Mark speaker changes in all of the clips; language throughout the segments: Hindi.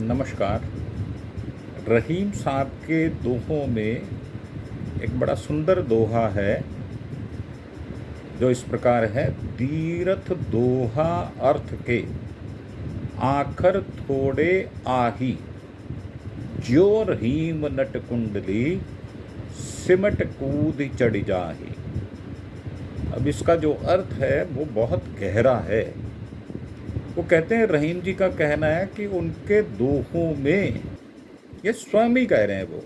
Speaker 1: नमस्कार। रहीम साहब के दोहों में एक बड़ा सुंदर दोहा है जो इस प्रकार है। दीरथ दोहा अर्थ के, आखर थोड़े आही, ज्यो रहीम नट कुंडली, सिमट कूद चढ़ जाही। अब इसका जो अर्थ है वो बहुत गहरा है। वो कहते हैं, रहीम जी का कहना है कि उनके दोहों में, ये स्वयं ही कह रहे हैं वो,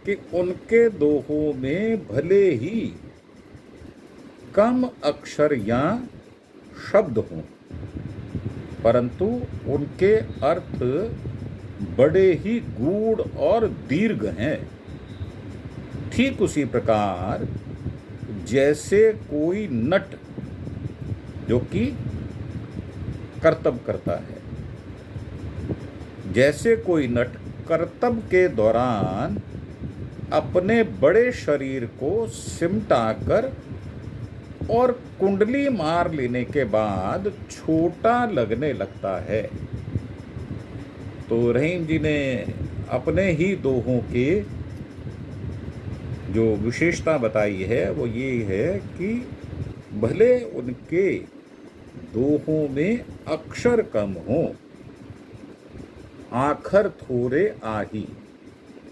Speaker 1: कि उनके दोहों में भले ही कम अक्षर या शब्द हों, परंतु उनके अर्थ बड़े ही गूढ़ और दीर्घ हैं। ठीक उसी प्रकार जैसे कोई नट जो कि करतब करता है, जैसे कोई नट करतब के दौरान अपने बड़े शरीर को सिमटाकर और कुंडली मार लेने के बाद छोटा लगने लगता है। तो रहीम जी ने अपने ही दोहों की जो विशेषता बताई है वो ये है कि भले उनके दोहों में अक्षर कम हो, आखर थोड़े आही।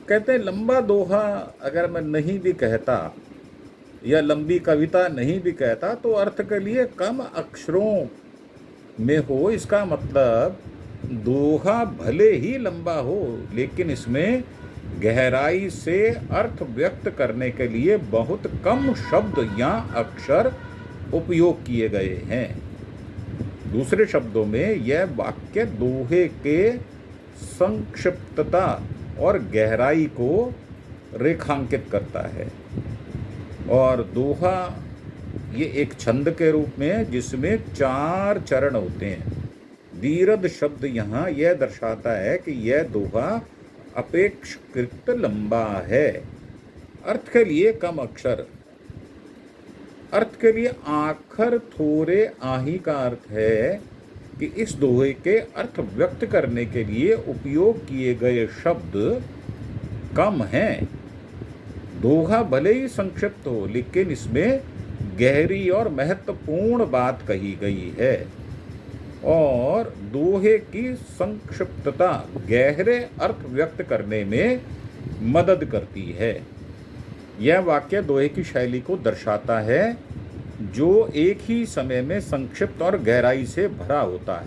Speaker 1: कहते हैं, लंबा दोहा अगर मैं नहीं भी कहता या लंबी कविता नहीं भी कहता तो अर्थ के लिए कम अक्षरों में हो। इसका मतलब दोहा भले ही लंबा हो, लेकिन इसमें गहराई से अर्थ व्यक्त करने के लिए बहुत कम शब्द या अक्षर उपयोग किए गए हैं। दूसरे शब्दों में यह वाक्य दोहे के संक्षिप्तता और गहराई को रेखांकित करता है। और दोहा ये एक छंद के रूप में, जिसमें 4 चरण होते हैं। दीर्घ शब्द यहाँ यह दर्शाता है कि यह दोहा अपेक्षाकृत लंबा है। अर्थ के लिए कम अक्षर, अर्थ के लिए आखर थोड़े आही का अर्थ है कि इस दोहे के अर्थ व्यक्त करने के लिए उपयोग किए गए शब्द कम हैं। दोहा भले ही संक्षिप्त हो, लेकिन इसमें गहरी और महत्वपूर्ण बात कही गई है। और दोहे की संक्षिप्तता गहरे अर्थ व्यक्त करने में मदद करती है। यह वाक्य दोहे की शैली को दर्शाता है जो एक ही समय में संक्षिप्त और गहराई से भरा होता है।